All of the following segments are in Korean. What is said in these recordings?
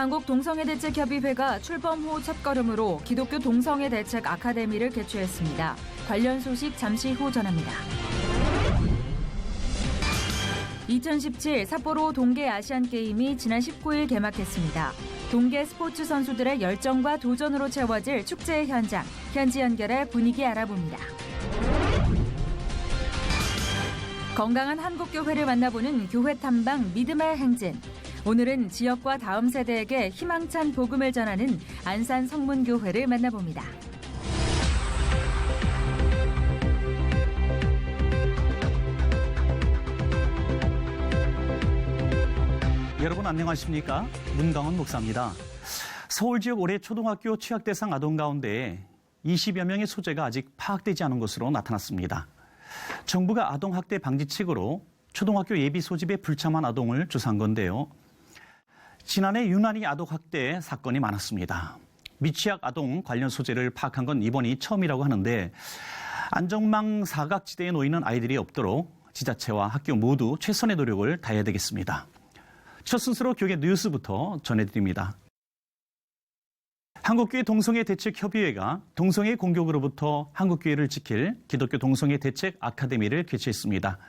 한국 동성애대책협의회가 출범 후 첫걸음으로 기독교 동성애대책 아카데미를 개최했습니다. 관련 소식 잠시 후 전합니다. 2017 삿포로 동계 아시안게임이 지난 19일 개막했습니다. 동계 스포츠 선수들의 열정과 도전으로 채워질 축제의 현장, 현지 연결해 분위기 알아봅니다. 건강한 한국교회를 만나보는 교회 탐방 믿음의 행진. 오늘은 지역과 다음 세대에게 희망찬 복음을 전하는 안산 성문교회를 만나봅니다. 여러분 안녕하십니까? 문강원 목사입니다. 서울 지역 올해 초등학교 취약 대상 아동 가운데 20여 명의 소재가 아직 파악되지 않은 것으로 나타났습니다. 정부가 아동학대 방지책으로 초등학교 예비 소집에 불참한 아동을 조사한 건데요. 지난해 유난히 아동학대 사건이 많았습니다. 미취학 아동 관련 소재를 파악한 건 이번이 처음이라고 하는데 안전망 사각지대에 놓이는 아이들이 없도록 지자체와 학교 모두 최선의 노력을 다해야 되겠습니다. 첫 순서로 교계 뉴스부터 전해드립니다. 한국교회 동성애대책협의회가 동성애 공격으로부터 한국교회를 지킬 기독교 동성애 대책 아카데미를 개최했습니다.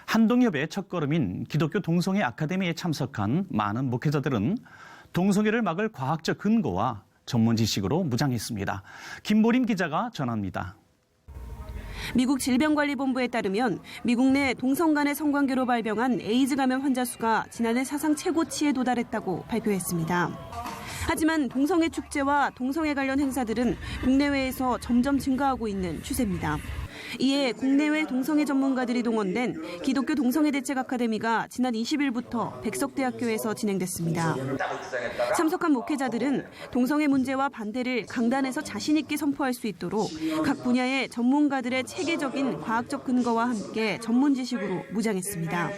한동협의 첫걸음인 기독교 동성애 아카데미에 참석한 많은 목회자들은 동성애를 막을 과학적 근거와 전문 지식으로 무장했습니다. 김보림 기자가 전합니다. 미국 질병관리본부에 따르면 미국 내 동성 간의 성관계로 발병한 에이즈 감염 환자 수가 지난해 사상 최고치에 도달했다고 발표했습니다. 하지만 동성애 축제와 동성애 관련 행사들은 국내외에서 점점 증가하고 있는 추세입니다. 이에 국내외 동성애 전문가들이 동원된 기독교 동성애 대책 아카데미가 지난 20일부터 백석대학교에서 진행됐습니다. 참석한 목회자들은 동성애 문제와 반대를 강단에서 자신 있게 선포할 수 있도록 각 분야의 전문가들의 체계적인 과학적 근거와 함께 전문 지식으로 무장했습니다.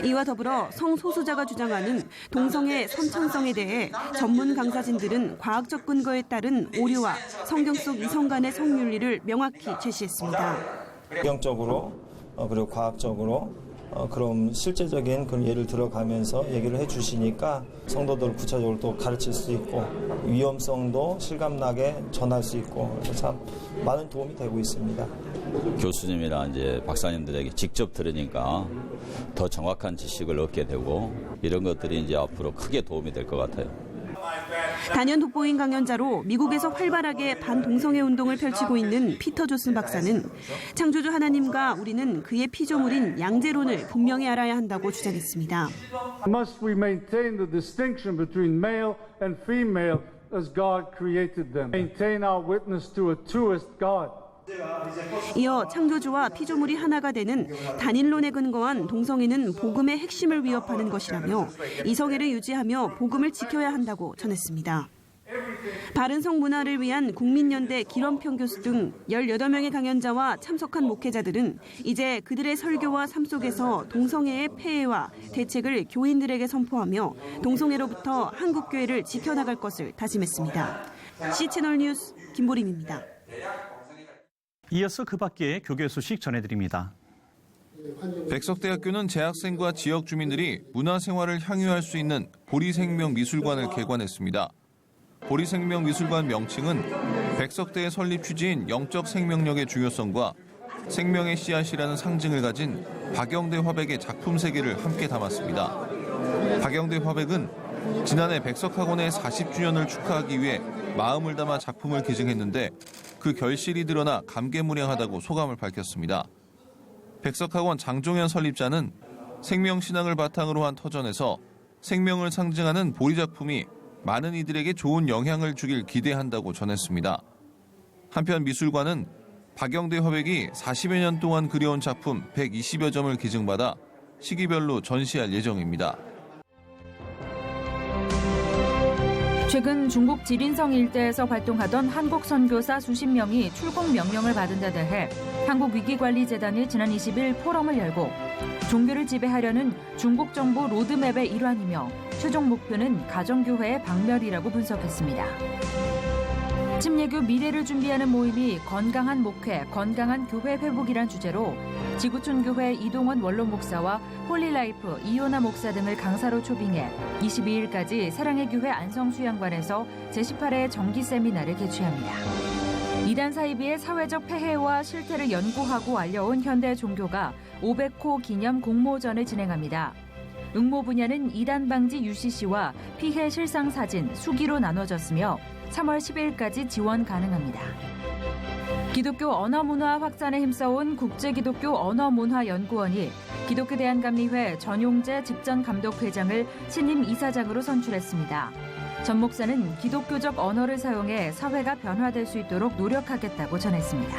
이와 더불어 성소수자가 주장하는 동성애 선천성에 대해 전문 강사진들은 과학적 근거에 따른 오류와 성경 속 이성 간의 성윤리를 명확히 제시했습니다. 성경적으로 그리고 과학적으로 그런 실제적인 그런 예를 들어가면서 얘기를 해주시니까 성도들 구체적으로 또 가르칠 수 있고 위험성도 실감나게 전할 수 있고 그래서 참 많은 도움이 되고 있습니다. 교수님이나 이제 박사님들에게 직접 들으니까 더 정확한 지식을 얻게 되고 이런 것들이 이제 앞으로 크게 도움이 될 것 같아요. 단연 돋보인 강연자로 미국에서 활발하게 반동성애 운동을 펼치고 있는 피터 조슨 박사는 창조주 하나님과 우리는 그의 피조물인 양재론을 분명히 알아야 한다고 주장했습니다. Must we maintain the distinction between male and female as God created them? Maintain our witness to a truest God. 이어 창조주와 피조물이 하나가 되는 단일론에 근거한 동성애는 복음의 핵심을 위협하는 것이라며 이성애를 유지하며 복음을 지켜야 한다고 전했습니다. 바른성 문화를 위한 국민연대 기런평 교수 등 18명의 강연자와 참석한 목회자들은 이제 그들의 설교와 삶 속에서 동성애의 폐해와 대책을 교인들에게 선포하며 동성애로부터 한국교회를 지켜나갈 것을 다짐했습니다. C채널 뉴스 김보림입니다. 이어서 그 밖의 교계 소식 전해드립니다. 백석대학교는 재학생과 지역 주민들이 문화생활을 향유할 수 있는 보리생명미술관을 개관했습니다. 보리생명미술관 명칭은 백석대의 설립 취지인 영적 생명력의 중요성과 생명의 씨앗이라는 상징을 가진 박영대 화백의 작품 세계를 함께 담았습니다. 박영대 화백은 지난해 백석학원의 40주년을 축하하기 위해 마음을 담아 작품을 기증했는데 그 결실이 드러나 감개무량하다고 소감을 밝혔습니다. 백석학원 장종현 설립자는 생명신앙을 바탕으로 한 터전에서 생명을 상징하는 보리 작품이 많은 이들에게 좋은 영향을 주길 기대한다고 전했습니다. 한편 미술관은 박영대 화백이 40여 년 동안 그려온 작품 120여 점을 기증받아 시기별로 전시할 예정입니다. 최근 중국 지린성 일대에서 활동하던 한국 선교사 수십 명이 출국 명령을 받은 데 대해 한국위기관리재단이 지난 20일 포럼을 열고 종교를 지배하려는 중국 정부 로드맵의 일환이며 최종 목표는 가정교회의 박멸이라고 분석했습니다. 침례교 미래를 준비하는 모임이 건강한 목회, 건강한 교회 회복이란 주제로 지구촌교회 이동원 원로 목사와 홀리라이프 이요나 목사 등을 강사로 초빙해 22일까지 사랑의 교회 안성수양관에서 제18회 정기 세미나를 개최합니다. 이단 사이비의 사회적 폐해와 실태를 연구하고 알려온 현대 종교가 500호 기념 공모전을 진행합니다. 응모 분야는 이단 방지 UCC와 피해 실상 사진, 수기로 나눠졌으며 3월 10일까지 지원 가능합니다. 기독교 언어문화 확산에 힘써온 국제기독교 언어문화연구원이 기독교 대한감리회 전용재 직전감독회장을 신임 이사장으로 선출했습니다. 전 목사는 기독교적 언어를 사용해 사회가 변화될 수 있도록 노력하겠다고 전했습니다.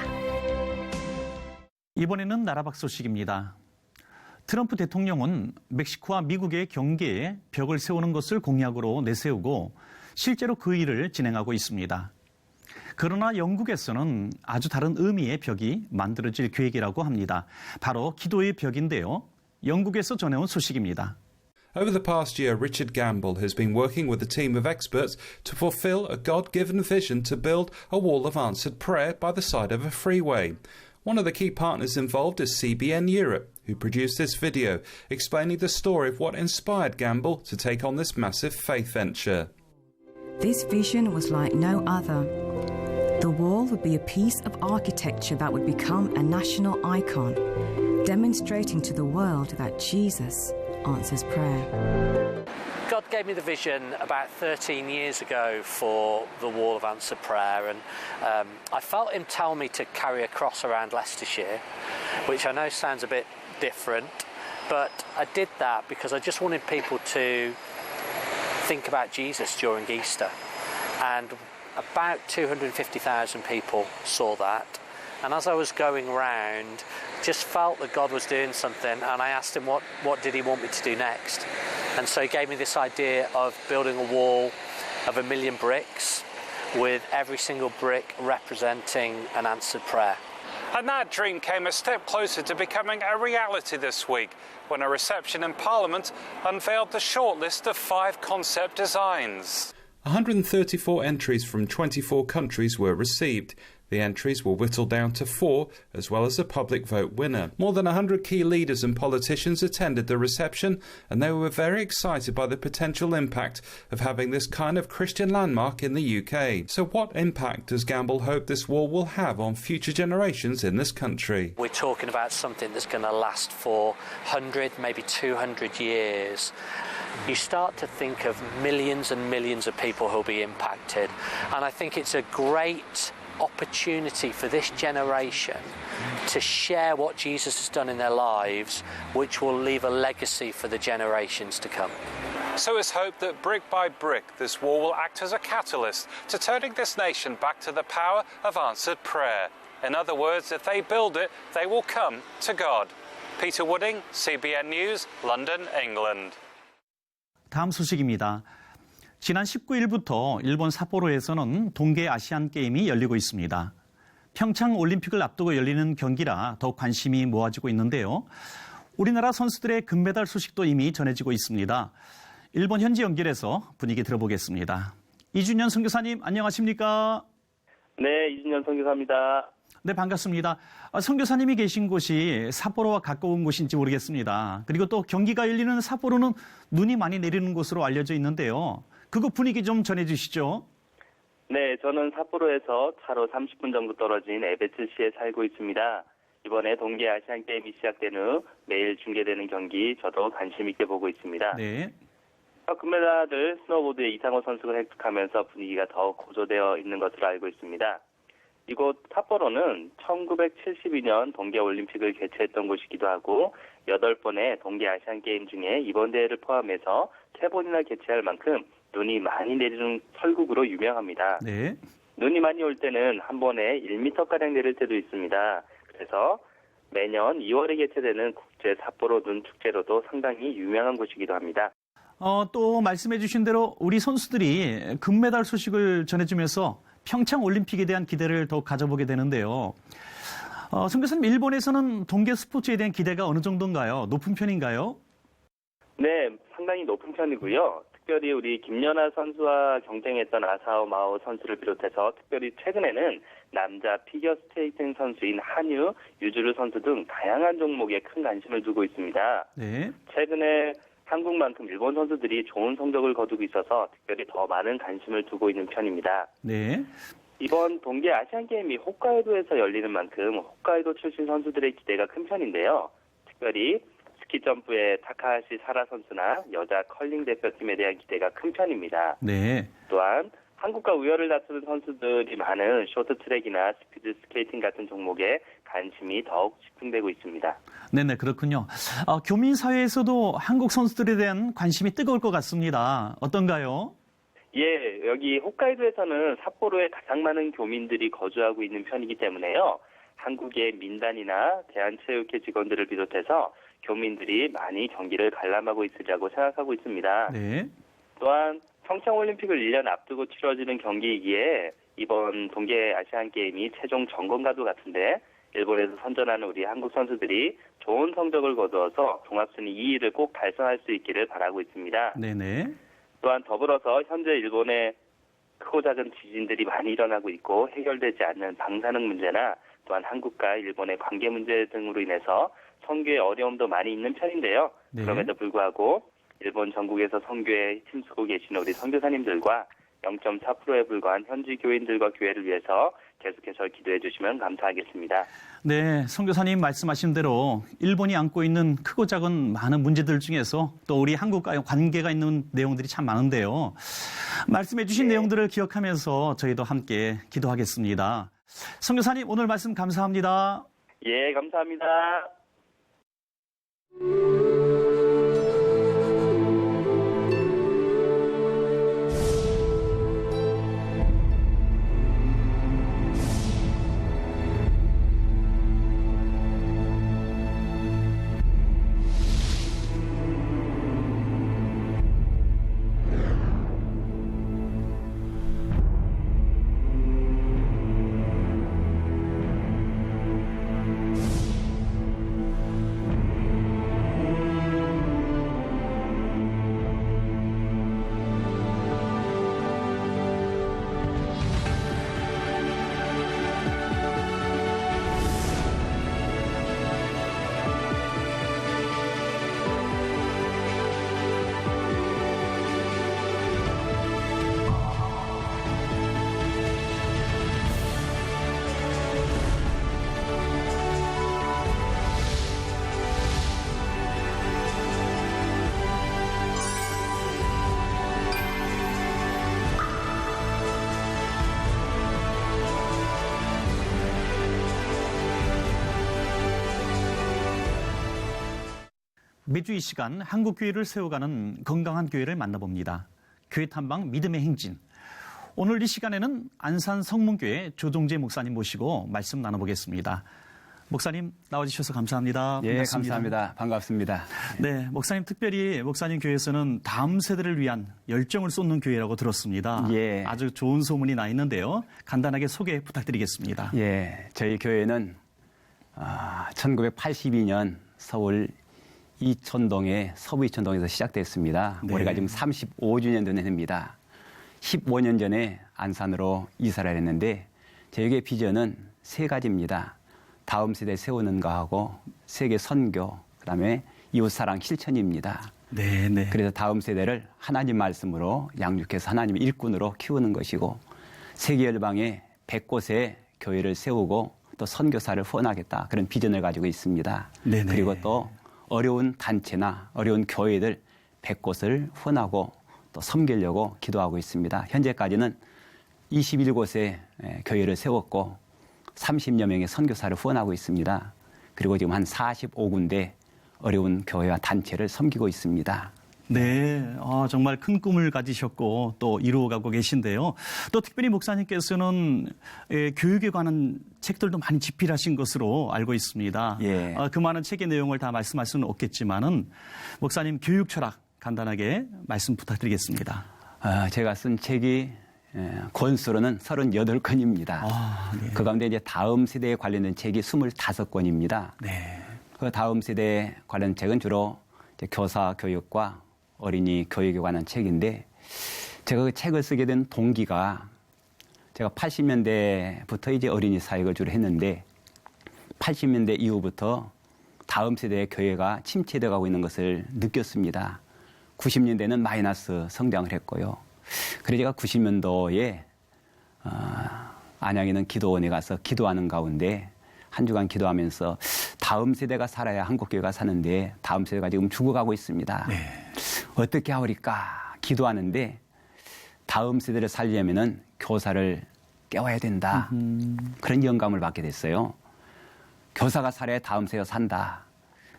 이번에는 나라 밖 소식입니다. 트럼프 대통령은 멕시코와 미국의 경계에 벽을 세우는 것을 공약으로 내세우고 실제로 그 일을 진행하고 있습니다. 그러나 영국에서는 아주 다른 의미의 벽이 만들어질 계획이라고 합니다. 바로 기도의 벽인데요. 영국에서 전해온 소식입니다. Over the past year, Richard Gamble has been working with a team of experts to fulfill a God-given vision to build a wall of answered prayer by the side of a freeway. One of the key partners involved is CBN Europe, who produced this video explaining the story of what inspired Gamble to take on this massive faith venture. This vision was like no other. The wall would be a piece of architecture that would become a national icon, demonstrating to the world that Jesus answers prayer. God gave me the vision about 13 years ago for the Wall of Answered Prayer, and I felt him tell me to carry a cross around Leicestershire, which I know sounds a bit different, but I did that because I just wanted people to think about Jesus during Easter, and about 250,000 people saw that. And as I was going around, just felt that God was doing something, and I asked him what did he want me to do next. And so he gave me this idea of building a wall of 1 million bricks, with every single brick representing an answered prayer. And that dream came a step closer to becoming a reality this week, when a reception in Parliament unveiled the shortlist of 5 concept designs. 134 entries from 24 countries were received. The entries were whittled down to 4, as well as a public vote winner. More than 100 key leaders and politicians attended the reception, and they were very excited by the potential impact of having this kind of Christian landmark in the UK. So what impact does Gamble hope this wall will have on future generations in this country? We're talking about something that's going to last for 100, maybe 200 years. You start to think of millions and millions of people who'll be impacted, and I think it's a great opportunity for this generation to share what Jesus has done in their lives, which will leave a legacy for the generations to come. So it's hoped that brick by brick this wall will act as a catalyst to turning this nation back to the power of answered prayer. In other words, if they build it, they will come to God. Peter Wooding, CBN News, London, England. 다음 소식입니다. 지난 19일부터 일본 삿포로에서는 동계 아시안 게임이 열리고 있습니다. 평창 올림픽을 앞두고 열리는 경기라 더욱 관심이 모아지고 있는데요. 우리나라 선수들의 금메달 소식도 이미 전해지고 있습니다. 일본 현지 연결해서 분위기 들어보겠습니다. 이준현 선교사님 안녕하십니까? 네, 이준현 선교사입니다. 네, 반갑습니다. 선교사님이 계신 곳이 삿포로와 가까운 곳인지 모르겠습니다. 그리고 또 경기가 열리는 삿포로는 눈이 많이 내리는 곳으로 알려져 있는데요. 그거 분위기 좀 전해주시죠. 네, 저는 삿포로에서 차로 30분 정도 떨어진 에베츠시에 살고 있습니다. 이번에 동계 아시안 게임이 시작된 후 매일 중계되는 경기 저도 관심 있게 보고 있습니다. 네. 금메달을 스노보드의 이상호 선수가 획득하면서 분위기가 더욱 고조되어 있는 것으로 알고 있습니다. 이곳 삿포로는 1972년 동계올림픽을 개최했던 곳이기도 하고 8번의 동계 아시안 게임 중에 이번 대회를 포함해서 3번이나 개최할 만큼 눈이 많이 내리는 설국으로 유명합니다. 네. 눈이 많이 올 때는 한 번에 1m가량 내릴 때도 있습니다. 그래서 매년 2월에 개최되는 국제 삿포로 눈 축제로도 상당히 유명한 곳이기도 합니다. 또 말씀해 주신 대로 우리 선수들이 금메달 소식을 전해주면서 평창 올림픽에 대한 기대를 더 가져보게 되는데요. 선교사님, 일본에서는 동계 스포츠에 대한 기대가 어느 정도인가요? 높은 편인가요? 네, 상당히 높은 편이고요. 특별히 특별히 우리 김연아 선수와 경쟁했던 아사오 마오 선수를 비롯해서 특별히 최근에는 남자 피겨스케이팅 선수인 한유, 유주르 선수 등 다양한 종목에 큰 관심을 두고 있습니다. 네. 최근에 한국만큼 일본 선수들이 좋은 성적을 거두고 있어서 특별히 더 많은 관심을 두고 있는 편입니다. 네. 이번 동계 아시안게임이 홋카이도에서 열리는 만큼 홋카이도 출신 선수들의 기대가 큰 편인데요. 특별히 스키점프의 타카하시 사라 선수나 여자 컬링 대표팀에 대한 기대가 큰 편입니다. 네. 또한 한국과 우열을 다투는 선수들이 많은 쇼트트랙이나 스피드 스케이팅 같은 종목에 관심이 더욱 집중되고 있습니다. 네네, 그렇군요. 교민 사회에서도 한국 선수들에 대한 관심이 뜨거울 것 같습니다. 어떤가요? 예, 여기 홋카이도에서는 삿포로에 가장 많은 교민들이 거주하고 있는 편이기 때문에요. 한국의 민단이나 대한체육회 직원들을 비롯해서 교민들이 많이 경기를 관람하고 있으리라고 생각하고 있습니다. 네. 또한 평창올림픽을 1년 앞두고 치러지는 경기이기에 이번 동계 아시안게임이 최종 점검과도 같은데 일본에서 선전하는 우리 한국 선수들이 좋은 성적을 거두어서 종합순위 2위를 꼭 달성할 수 있기를 바라고 있습니다. 네네. 또한 더불어서 현재 일본에 크고 작은 지진들이 많이 일어나고 있고 해결되지 않는 방사능 문제나 또한 한국과 일본의 관계 문제 등으로 인해서 선교에 어려움도 많이 있는 편인데요. 네. 그럼에도 불구하고 일본 전국에서 선교에 힘쓰고 계시는 우리 선교사님들과 0.4%에 불과한 현지 교인들과 교회를 위해서 계속해서 기도해 주시면 감사하겠습니다. 네, 선교사님 말씀하신 대로 일본이 안고 있는 크고 작은 많은 문제들 중에서 또 우리 한국과 관계가 있는 내용들이 참 많은데요. 말씀해 주신 내용들을 기억하면서 저희도 함께 기도하겠습니다. 선교사님 오늘 말씀 감사합니다. 예, 감사합니다. 매주 이 시간 한국교회를 세워가는 건강한 교회를 만나봅니다. 교회 탐방 믿음의 행진. 오늘 이 시간에는 안산 성문교회 조동재 목사님 모시고 말씀 나눠보겠습니다. 목사님 나와주셔서 감사합니다. 예, 반갑습니다. 감사합니다. 반갑습니다. 네, 목사님 특별히 목사님 교회에서는 다음 세대를 위한 열정을 쏟는 교회라고 들었습니다. 예. 아주 좋은 소문이 나 있는데요. 간단하게 소개 부탁드리겠습니다. 예, 저희 교회는 1982년 서울 이천동에 서부 이천동에서 시작됐습니다. 네. 올해가 지금 35주년 된 해입니다. 15년 전에 안산으로 이사를 했는데 저희의 비전은 세 가지입니다. 다음 세대 세우는 거하고 세계 선교, 그다음에 이웃사랑 실천입니다. 네, 네. 그래서 다음 세대를 하나님 말씀으로 양육해서 하나님의 일꾼으로 키우는 것이고 세계 열방에 100곳에 교회를 세우고 또 선교사를 후원하겠다, 그런 비전을 가지고 있습니다. 네네. 그리고 또 어려운 단체나 어려운 교회들 100곳을 후원하고 또 섬기려고 기도하고 있습니다. 현재까지는 21곳에 교회를 세웠고 30여 명의 선교사를 후원하고 있습니다. 그리고 지금 한 45군데 어려운 교회와 단체를 섬기고 있습니다. 네, 정말 큰 꿈을 가지셨고 또 이루어가고 계신데요. 또 특별히 목사님께서는 교육에 관한 책들도 많이 집필하신 것으로 알고 있습니다. 예. 그 많은 책의 내용을 다 말씀할 수는 없겠지만은 목사님 교육 철학 간단하게 말씀 부탁드리겠습니다. 제가 쓴 책이 권수로는 38권입니다. 네. 그 가운데 이제 다음 세대에 관련된 책이 25권입니다. 네. 그 다음 세대 관련 책은 주로 이제 교사 교육과 어린이 교육에 관한 책인데 제가 그 책을 쓰게 된 동기가 제가 80년대부터 이제 어린이 사역을 주로 했는데 80년대 이후부터 다음 세대의 교회가 침체돼 가고 있는 것을 느꼈습니다. 90년대는 마이너스 성장을 했고요. 그래서 제가 90년도에 안양에 있는 기도원에 가서 기도하는 가운데 한 주간 기도하면서 다음 세대가 살아야 한국교회가 사는데 다음 세대가 지금 죽어가고 있습니다. 네. 어떻게 하오리까 기도하는데 다음 세대를 살려면은 교사를 깨워야 된다. 그런 영감을 받게 됐어요. 교사가 살아야 다음 세대가 산다.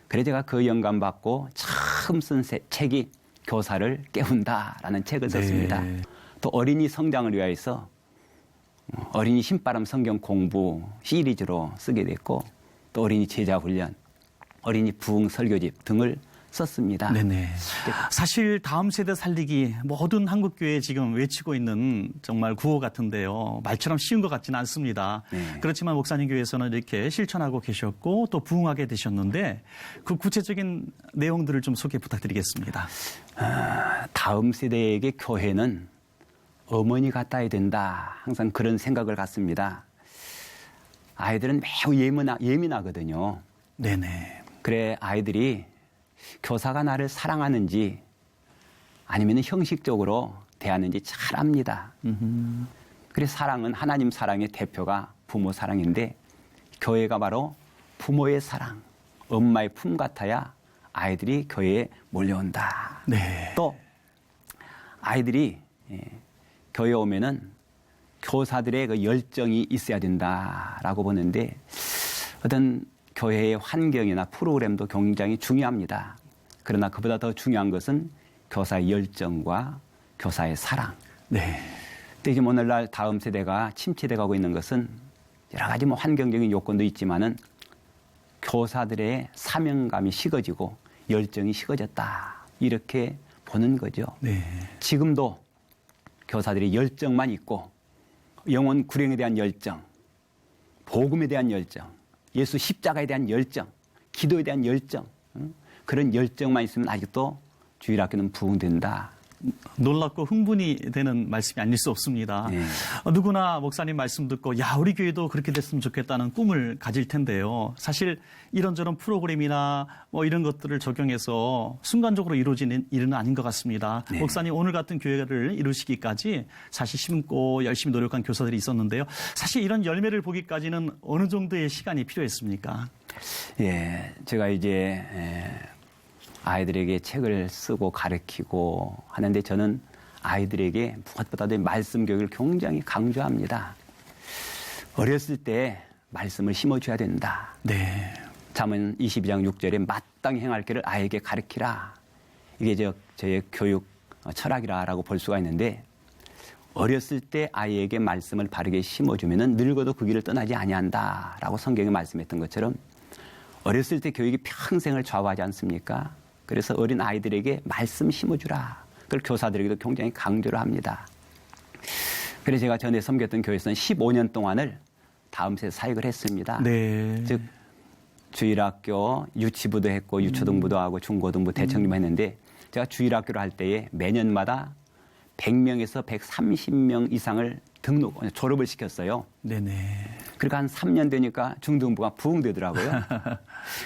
그래서 제가 그 영감 받고 처음 쓴 책이 교사를 깨운다라는 책을 썼습니다. 네. 또 어린이 성장을 위해서 어린이 신바람 성경 공부 시리즈로 쓰게 됐고 또 어린이 제자 훈련, 어린이 부흥 설교집 등을 썼습니다. 네네. 사실 다음 세대 살리기 모든 한국교회 지금 외치고 있는 정말 구호 같은데요. 말처럼 쉬운 것 같지는 않습니다. 네. 그렇지만 목사님 교회에서는 이렇게 실천하고 계셨고 또 부흥하게 되셨는데 그 구체적인 내용들을 좀 소개 부탁드리겠습니다. 다음 세대에게 교회는 어머니 같아야 된다. 항상 그런 생각을 갖습니다. 아이들은 매우 예민하거든요. 네네. 그래 아이들이 교사가 나를 사랑하는지 아니면 형식적으로 대하는지 잘 압니다. 그래서 사랑은 하나님 사랑의 대표가 부모 사랑인데 교회가 바로 부모의 사랑, 엄마의 품 같아야 아이들이 교회에 몰려온다. 네. 또 아이들이 교회에 오면은 교사들의 그 열정이 있어야 된다라고 보는데 어떤 교회의 환경이나 프로그램도 굉장히 중요합니다. 그러나 그보다 더 중요한 것은 교사의 열정과 교사의 사랑. 네. 근데 지금 오늘날 다음 세대가 침체돼 가고 있는 것은 여러 가지 뭐 환경적인 요건도 있지만은 교사들의 사명감이 식어지고 열정이 식어졌다. 이렇게 보는 거죠. 네. 지금도 교사들이 열정만 있고 영혼 구령에 대한 열정, 복음에 대한 열정, 예수 십자가에 대한 열정, 기도에 대한 열정, 그런 열정만 있으면 아직도 주일학교는 부흥된다. 놀랍고 흥분이 되는 말씀이 아닐 수 없습니다. 네. 누구나 목사님 말씀 듣고 야 우리 교회도 그렇게 됐으면 좋겠다는 꿈을 가질 텐데요. 사실 이런저런 프로그램이나 뭐 이런 것들을 적용해서 순간적으로 이루어지는 일은 아닌 것 같습니다. 네. 목사님 오늘 같은 교회를 이루시기까지 사실 심고 열심히 노력한 교사들이 있었는데요. 사실 이런 열매를 보기까지는 어느 정도의 시간이 필요했습니까? 예, 제가 이제 아이들에게 책을 쓰고 가르치고 하는데 저는 아이들에게 무엇보다도 말씀 교육을 굉장히 강조합니다. 어렸을 때 말씀을 심어줘야 된다. 네. 잠언 22장 6절에 마땅히 행할 길을 아이에게 가르치라. 이게 저의 교육 철학이라고 볼 수가 있는데 어렸을 때 아이에게 말씀을 바르게 심어주면 늙어도 그 길을 떠나지 아니한다라고 성경에 말씀했던 것처럼 어렸을 때 교육이 평생을 좌우하지 않습니까? 그래서 어린 아이들에게 말씀 심어주라. 그걸 교사들에게도 굉장히 강조를 합니다. 그래서 제가 전에 섬겼던 교회에서는 15년 동안을 다음 세대 사역을 했습니다. 네. 즉 주일학교 유치부도 했고 유초등부도 하고 중고등부 대청님도 했는데 제가 주일학교를 할 때에 매년마다 100명에서 130명 이상을 졸업을 시켰어요. 네네. 그리고 한 3년 되니까 중등부가 부흥되더라고요.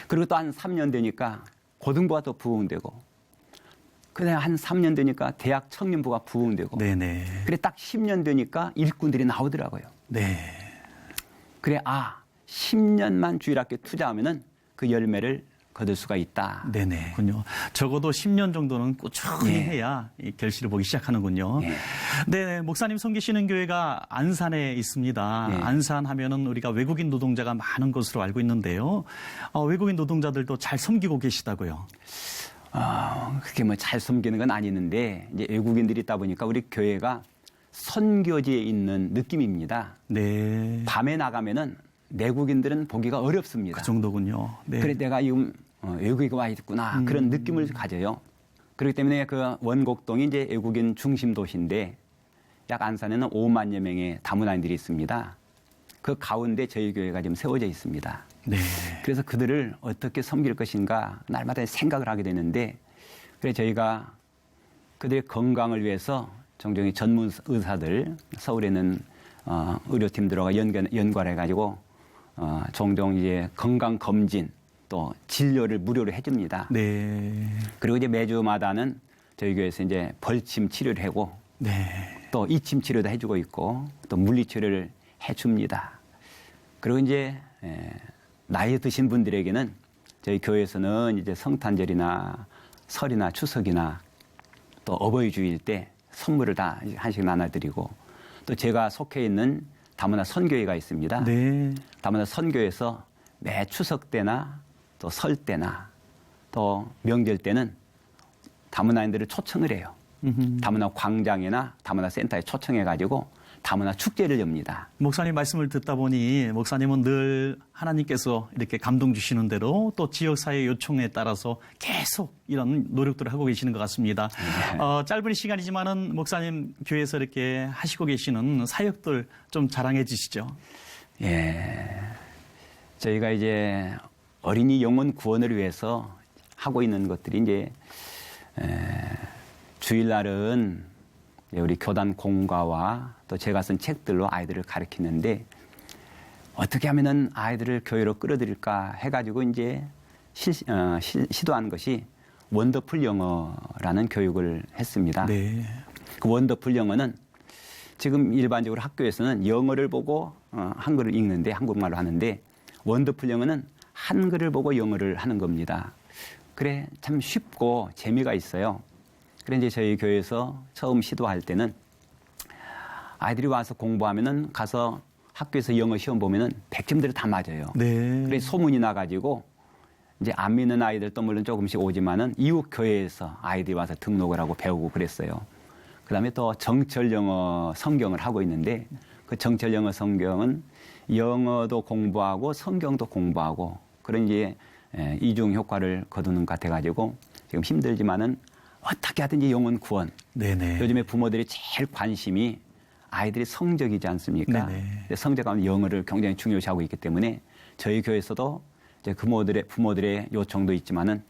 그리고 또 한 3년 되니까 고등부가 또 부흥되고, 그다음에 한 3년 되니까 대학 청년부가 부흥되고, 네네. 그래 딱 10년 되니까 일꾼들이 나오더라고요. 네. 그래 10년만 주일학교 투자하면은 그 열매를 거둘 수가 있다. 네네. 군요. 적어도 10년 정도는 꾸준히 예. 해야 이 결실을 보기 시작하는군요. 예. 네, 목사님 섬기시는 교회가 안산에 있습니다. 예. 안산 하면은 우리가 외국인 노동자가 많은 것으로 알고 있는데요. 외국인 노동자들도 잘 섬기고 계시다고요. 그게 뭐 잘 섬기는 건 아니는데 이제 외국인들이 있다 보니까 우리 교회가 선교지에 있는 느낌입니다. 네. 밤에 나가면은 내국인들은 보기가 어렵습니다. 그 정도군요. 네. 그래 내가 지금 외국에 와 있구나 그런 느낌을 가져요. 그렇기 때문에 그 원곡동이 이제 외국인 중심 도시인데 약 안산에는 5만여 명의 다문화인들이 있습니다. 그 가운데 저희 교회가 지금 세워져 있습니다. 네. 그래서 그들을 어떻게 섬길 것인가 날마다 생각을 하게 되는데 그래 저희가 그들의 건강을 위해서 종종 전문 의사들 서울에 있는 의료팀들과 연관해가지고 종종 이제 건강 검진 또 진료를 무료로 해줍니다. 네. 그리고 이제 매주마다는 저희 교회에서 이제 벌침 치료를 하고 네. 또 이침 치료도 해주고 있고 또 물리 치료를 해줍니다. 그리고 이제 나이 드신 분들에게는 저희 교회에서는 이제 성탄절이나 설이나 추석이나 또 어버이 주일 때 선물을 다 한씩 나눠드리고 또 제가 속해 있는 다문화 선교회가 있습니다. 네. 다문화 선교회에서 매 추석 때나 또 설 때나 또 명절 때는 다문화인들을 초청을 해요. 다문화 광장이나 다문화 센터에 초청해가지고 다문화 축제를 엽니다. 목사님 말씀을 듣다 보니 목사님은 늘 하나님께서 이렇게 감동 주시는 대로 또 지역사회 요청에 따라서 계속 이런 노력들을 하고 계시는 것 같습니다. 네. 짧은 시간이지만은 목사님 교회에서 이렇게 하시고 계시는 사역들 좀 자랑해 주시죠. 예. 저희가 이제 어린이 영혼 구원을 위해서 하고 있는 것들이 이제 주일날은 우리 교단 공과와 또 제가 쓴 책들로 아이들을 가르치는데 어떻게 하면은 아이들을 교회로 끌어들일까 해가지고 이제 시도한 것이 원더풀 영어라는 교육을 했습니다. 네. 그 원더풀 영어는 지금 일반적으로 학교에서는 영어를 보고 한글을 읽는데 한국말로 하는데 원더풀 영어는 한글을 보고 영어를 하는 겁니다. 그래 참 쉽고 재미가 있어요. 그래 이제 저희 교회에서 처음 시도할 때는 아이들이 와서 공부하면은 가서 학교에서 영어 시험 보면은 100점들이 다 맞아요. 네. 그래 소문이 나가지고 이제 안 믿는 아이들도 물론 조금씩 오지만은 이웃 교회에서 아이들이 와서 등록을 하고 배우고 그랬어요. 그다음에 또 정철 영어 성경을 하고 있는데 그 정철 영어 성경은 영어도 공부하고 성경도 공부하고 그런 이제 이중 효과를 거두는 것 같아가지고 지금 힘들지만은 어떻게 하든지 영혼 구원. 네네. 요즘에 부모들이 제일 관심이 아이들의 성적이지 않습니까? 네네. 성적하면 영어를 굉장히 중요시하고 있기 때문에 저희 교회에서도 이제 부모들의 요청도 있지만은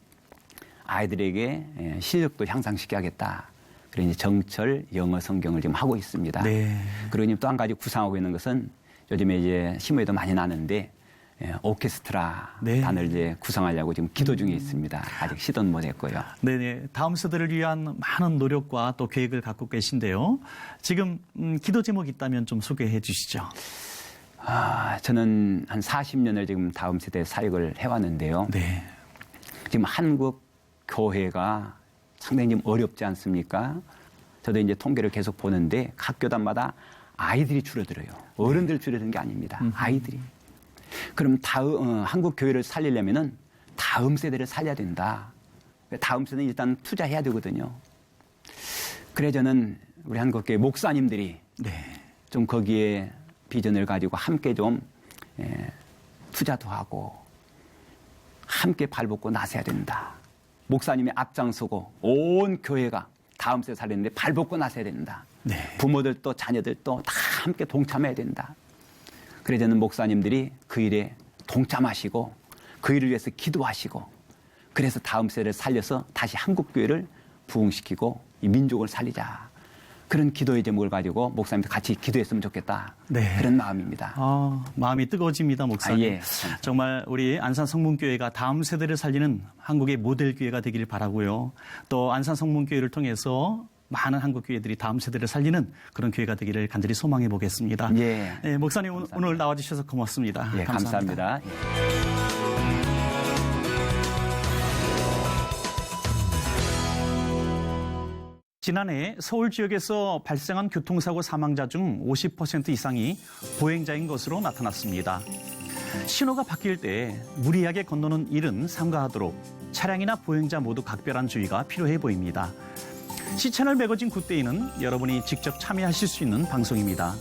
아이들에게 실력도 향상시켜야겠다. 그래서 이제 정철 영어 성경을 지금 하고 있습니다. 네. 그리고 또 한 가지 구상하고 있는 것은 요즘에 이제 신문에도 많이 나는데 오케스트라 네. 단을 이제 구성하려고 지금 기도 중에 있습니다. 아직 시도는 못했고요. 네네. 다음 세대를 위한 많은 노력과 또 계획을 갖고 계신데요. 지금 기도 제목이 있다면 좀 소개해 주시죠. 저는 한 40년을 지금 다음 세대 사역을 해왔는데요. 네. 지금 한국 교회가 상당히 좀 어렵지 않습니까? 저도 이제 통계를 계속 보는데 각 교단마다 아이들이 줄어들어요. 어른들 줄어드는 게 아닙니다. 아이들이. 그럼 한국 교회를 살리려면은 다음 세대를 살려야 된다. 다음 세대는 일단 투자해야 되거든요. 그래 저는 우리 한국교회 목사님들이 좀 거기에 비전을 가지고 함께 좀 투자도 하고 함께 발벗고 나서야 된다. 목사님이 앞장서고 온 교회가 다음 세대 살리는데 발벗고 나서야 된다. 네. 부모들도 자녀들도 다 함께 동참해야 된다. 그래 저는 목사님들이 그 일에 동참하시고 그 일을 위해서 기도하시고 그래서 다음 세대를 살려서 다시 한국교회를 부흥시키고 이 민족을 살리자. 그런 기도의 제목을 가지고 목사님들 같이 기도했으면 좋겠다. 네. 그런 마음입니다. 마음이 뜨거워집니다, 목사님. 예. 정말 우리 안산성문교회가 다음 세대를 살리는 한국의 모델교회가 되기를 바라고요. 또 안산성문교회를 통해서 많은 한국 교회들이 다음 세대를 살리는 그런 교회가 되기를 간절히 소망해 보겠습니다. 예. 네, 목사님 감사합니다. 오늘 나와주셔서 고맙습니다. 예, 감사합니다. 지난해 서울 지역에서 발생한 교통사고 사망자 중 50% 이상이 보행자인 것으로 나타났습니다. 신호가 바뀔 때 무리하게 건너는 일은 삼가하도록 차량이나 보행자 모두 각별한 주의가 필요해 보입니다. 시채널 매거진 굿데이는 여러분이 직접 참여하실 수 있는 방송입니다.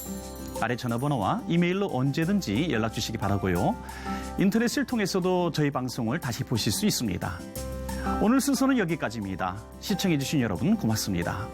아래 전화번호와 이메일로 언제든지 연락 주시기 바라고요. 인터넷을 통해서도 저희 방송을 다시 보실 수 있습니다. 오늘 순서는 여기까지입니다. 시청해주신 여러분 고맙습니다.